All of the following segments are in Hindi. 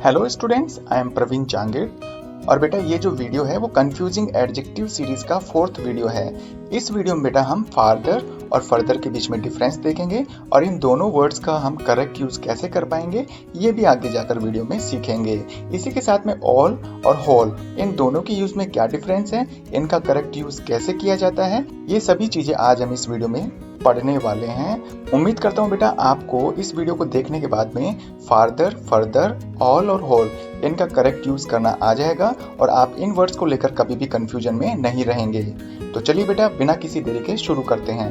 Hello students, I am Praveen Changed. और बेटा ये जो वीडियो है वो कंफ्यूजिंग एडजेक्टिव सीरीज का 4th वीडियो है। इस वीडियो में बेटा हम फार्दर और फर्दर के बीच में डिफरेंस देखेंगे और इन दोनों वर्ड्स का हम करेक्ट यूज कैसे कर पाएंगे ये भी आगे जाकर वीडियो में सीखेंगे। इसी के साथ में ऑल और होल इन दोनों की यूज में क्या डिफरेंस है, इनका करेक्ट यूज कैसे किया जाता है, ये सभी चीजें आज हम इस वीडियो में पढ़ने वाले हैं। उम्मीद करता हूँ बेटा आपको इस वीडियो को देखने के बाद में फार्दर, फर्दर, ऑल और होल इनका करेक्ट यूज करना आ जाएगा और आप इन वर्ड्स को लेकर कभी भी कंफ्यूजन में नहीं रहेंगे। तो चलिए बेटा बिना किसी देरी के शुरू करते हैं।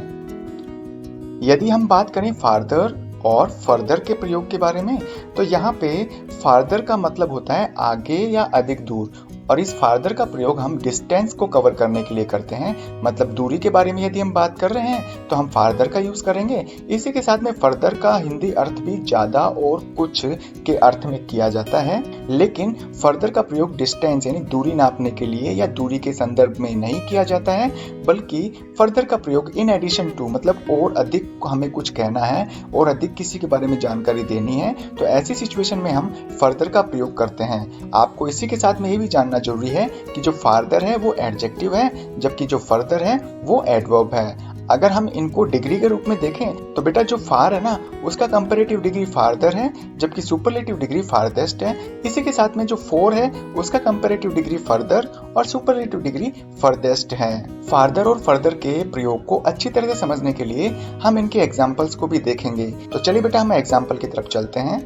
यदि हम बात करें फार्दर और फर्दर के प्रयोग के बारे में, तो यहाँ पे फार्दर का मतलब होता है आगे या अधिक दूर, और इस फार्दर का प्रयोग हम डिस्टेंस को कवर करने के लिए करते हैं। मतलब दूरी के बारे में यदि हम बात कर रहे हैं तो हम फार्दर का यूज करेंगे। इसी के साथ में फर्दर का हिंदी अर्थ भी ज्यादा और कुछ के अर्थ में किया जाता है, लेकिन फर्दर का प्रयोग डिस्टेंस यानी दूरी नापने के लिए या दूरी के संदर्भ में नहीं किया जाता है, बल्कि फर्दर का प्रयोग इन एडिशन टू मतलब और अधिक हमें कुछ कहना है और अधिक किसी के बारे में जानकारी देनी है, तो ऐसी सिचुएशन में हम फर्दर का प्रयोग करते हैं। आपको इसी के साथ में ये भी जानना जरूरी है कि जो फार्दर है वो एडजेक्टिव है, जबकि जो फर्दर है वो एडवर्ब है। अगर हम इनको डिग्री के रूप में देखें तो बेटा जो फार है ना उसका कंपैरेटिव डिग्री फार्दर है, जबकि सुपरलेटिव डिग्री फार्देस्ट है। इसी के साथ में जो फोर है उसका कंपैरेटिव डिग्री फर्दर और सुपरलेटिव डिग्री फर्देस्ट है। फार्दर और फर्दर के प्रयोग को अच्छी तरह से समझने के लिए हम इनके एग्जाम्पल्स को भी देखेंगे। तो चलिए बेटा हम एग्जाम्पल की तरफ चलते हैं।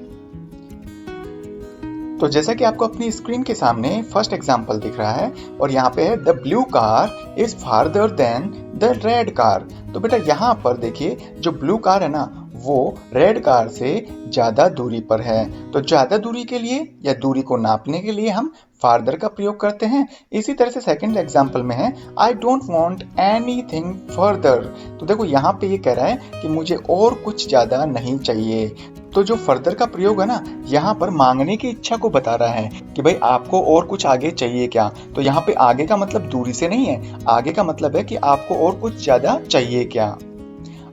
तो जैसा कि आपको अपनी स्क्रीन के सामने फर्स्ट एग्जांपल दिख रहा है और यहाँ पे है the blue car is farther than the red car. तो बेटा यहाँ पर देखिए जो ब्लू कार है ना वो रेड कार से ज्यादा दूरी पर है। तो ज्यादा दूरी के लिए या दूरी को नापने के लिए हम फार्दर का प्रयोग करते हैं। इसी तरह से सेकंड एग्जांपल में है I don't want anything further. तो देखो यहाँ पे ये कह रहा है कि मुझे और कुछ ज्यादा नहीं चाहिए। तो जो फर्दर का प्रयोग है ना यहाँ पर मांगने की इच्छा को बता रहा है कि भाई आपको और कुछ आगे चाहिए क्या। तो यहाँ पे आगे का मतलब दूरी से नहीं है, आगे का मतलब है कि आपको और कुछ ज्यादा चाहिए क्या।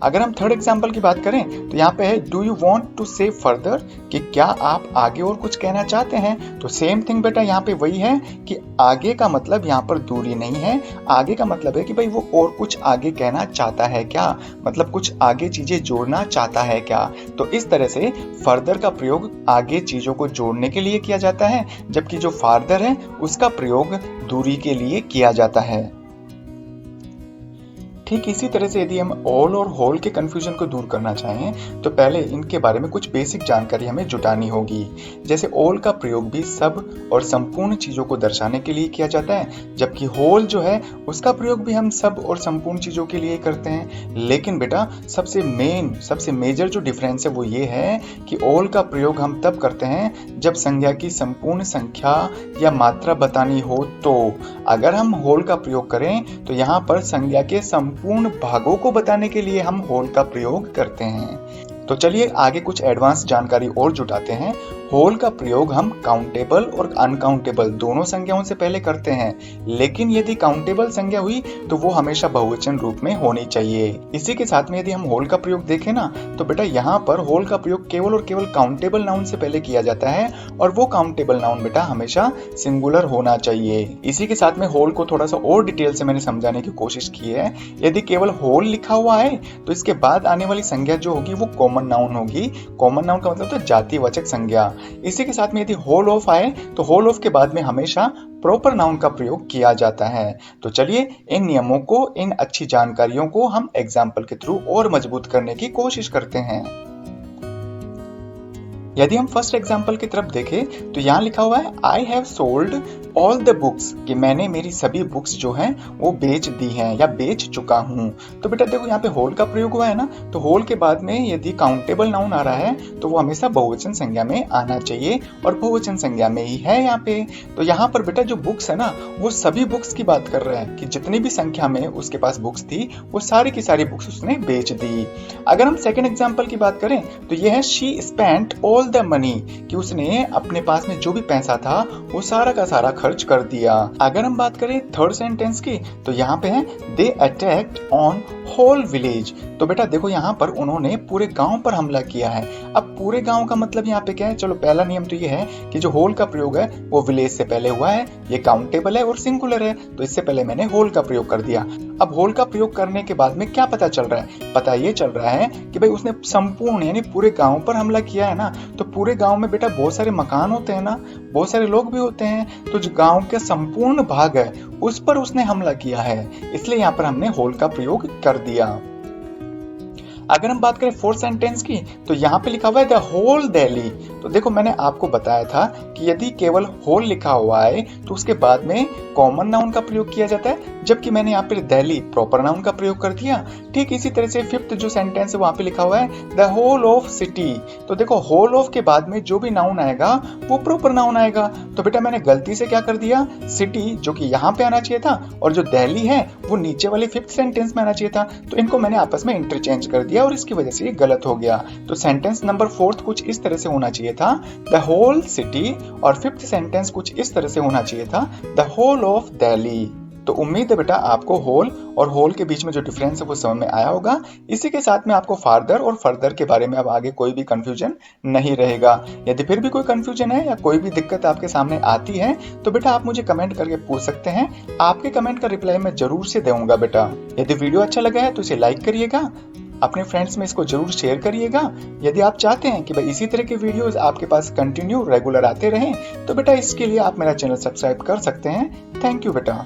अगर हम थर्ड एग्जांपल की बात करें तो यहाँ पे है डू यू वांट टू से फर्दर, कि क्या आप आगे और कुछ कहना चाहते हैं। तो सेम थिंग बेटा यहाँ पे वही है कि आगे का मतलब यहाँ पर दूरी नहीं है, आगे का मतलब है कि भाई वो और कुछ आगे कहना चाहता है क्या, मतलब कुछ आगे चीजें जोड़ना चाहता है क्या। तो इस तरह से फर्दर का प्रयोग आगे चीजों को जोड़ने के लिए किया जाता है, जबकि जो फार्दर है उसका प्रयोग दूरी के लिए किया जाता है। ठीक इसी तरह से यदि हम ऑल और होल के कंफ्यूजन को दूर करना चाहें तो पहले इनके बारे में कुछ बेसिक जानकारी हमें जुटानी होगी। जैसे ऑल का प्रयोग भी सब और संपूर्ण चीजों को दर्शाने के लिए किया जाता है, जबकि होल जो है उसका प्रयोग भी हम सब और संपूर्ण चीजों के लिए करते हैं। लेकिन बेटा सबसे मेजर जो डिफरेंस है वो ये है कि ऑल का प्रयोग हम तब करते हैं जब संज्ञा की संपूर्ण संख्या या मात्रा बतानी हो। तो अगर हम होल का प्रयोग करें तो यहाँ पर संज्ञा के पूर्ण भागों को बताने के लिए हम होल का प्रयोग करते हैं। तो चलिए आगे कुछ एडवांस जानकारी और जुटाते हैं। होल का प्रयोग हम काउंटेबल और अनकाउंटेबल दोनों संज्ञाओं से पहले करते हैं, लेकिन यदि काउंटेबल संज्ञा हुई तो वो हमेशा बहुवचन रूप में होनी चाहिए। इसी के साथ में यदि हम होल का प्रयोग देखें ना तो बेटा यहाँ पर होल का प्रयोग केवल और केवल काउंटेबल नाउन से पहले किया जाता है और वो काउंटेबल नाउन बेटा हमेशा सिंगुलर होना चाहिए। इसी के साथ में होल को थोड़ा सा और डिटेल से मैंने समझाने की कोशिश की है। यदि केवल होल लिखा हुआ है तो इसके बाद आने वाली संज्ञा जो होगी वो कॉमन नाउन होगी। कॉमन नाउन का मतलब तो जातिवाचक संज्ञा। इसी के साथ में यदि होल ऑफ आए तो होल ऑफ के बाद में हमेशा प्रॉपर नाउन का प्रयोग किया जाता है। तो चलिए इन नियमों को, इन अच्छी जानकारियों को हम एग्जाम्पल के थ्रू और मजबूत करने की कोशिश करते हैं। यदि हम फर्स्ट एग्जाम्पल की तरफ देखें तो यहाँ लिखा हुआ है I have sold all the books, कि मैंने मेरी सभी बुक्स जो हैं वो बेच दी हैं या बेच चुका हूँ। तो बेटा देखो यहाँ पे होल का प्रयोग हुआ है ना, तो होल के बाद में यदि काउंटेबल नाउन आ रहा है तो वो हमेशा बहुवचन संज्ञा में आना चाहिए और बहुवचन संज्ञा में ही है यहाँ पे। तो यहाँ पर बेटा जो बुक्स है ना वो सभी बुक्स की बात कर रहा है कि जितनी भी संख्या में उसके पास बुक्स थी वो सारी की सारी बुक्स उसने बेच दी। अगर हम सेकेंड एग्जाम्पल की बात करें तो ये है she spent all the money, कि उसने अपने पास में जो भी पैसा था वो सारा का सारा खर्च कर दिया। अगर हम बात करें थर्ड सेंटेंस की तो यहाँ पे है दे अटैक्ड ऑन होल विलेज। तो बेटा देखो यहाँ पर उन्होंने पूरे गांव पर हमला किया है। अब पूरे गांव का मतलब यहाँ पे क्या है? चलो पहला नियम तो ये है कि जो होल का प्रयोग है वो विलेज से पहले हुआ है, ये काउंटेबल है और सिंगुलर है, तो इससे पहले मैंने होल का प्रयोग कर दिया। अब होल का प्रयोग करने के बाद में क्या पता चल रहा है? पता ये चल रहा है कि भाई उसने संपूर्ण यानी पूरे गांव पर हमला किया है ना, तो पूरे गांव में बेटा बहुत सारे मकान होते हैं ना, बहुत सारे लोग भी होते हैं, तो जो गांव के संपूर्ण भाग है उस पर उसने हमला किया है, इसलिए यहाँ पर हमने होल का प्रयोग कर दिया। अगर हम बात करें फोर्थ सेंटेंस की, तो यहाँ पे लिखा हुआ है द होल दिल्ली। तो देखो मैंने आपको बताया था कि यदि केवल होल लिखा हुआ है तो उसके बाद में कॉमन नाउन का प्रयोग किया जाता है, जबकि मैंने यहाँ पे दिल्ली प्रॉपर नाउन का प्रयोग कर दिया। ठीक इसी तरह से फिफ्थ जो सेंटेंस है वहां पे लिखा हुआ है द होल ऑफ सिटी। तो देखो होल ऑफ के बाद में जो भी नाउन आएगा वो प्रॉपर नाउन आएगा। तो बेटा मैंने गलती से क्या कर दिया, सिटी जो कि यहाँ पे आना चाहिए था और जो दिल्ली है वो नीचे वाले फिफ्थ सेंटेंस में आना चाहिए था, तो इनको मैंने आपस में इंटरचेंज कर दिया और इसकी वजह से ये गलत हो गया। तो सेंटेंस नंबर फोर्थ कुछ इस तरह से होना चाहिए था द होल सिटी, और फिफ्थ सेंटेंस कुछ इस तरह से होना चाहिए था द होल ऑफ दिल्ली। तो उम्मीद है बेटा आपको होल और होल के बीच में जो डिफरेंस है वो समझ में आया होगा। इसी के साथ में आपको फादर और फर्दर के बारे में अब आगे कोई भी कंफ्यूजन नहीं रहेगा। यदि फिर भी कोई कंफ्यूजन है या कोई भी दिक्कत आपके सामने आती है तो बेटा आप मुझे कमेंट करके पूछ सकते हैं, आपके कमेंट का रिप्लाई मैं जरूर से दूंगा बेटा। यदि वीडियो अच्छा लगा है तो इसे लाइक करिएगा, अपने फ्रेंड्स में इसको जरूर शेयर करिएगा। यदि आप चाहते हैं कि भाई इसी तरह के वीडियोस आपके पास कंटिन्यू रेगुलर आते रहें तो बेटा इसके लिए आप मेरा चैनल सब्सक्राइब कर सकते हैं। थैंक यू बेटा।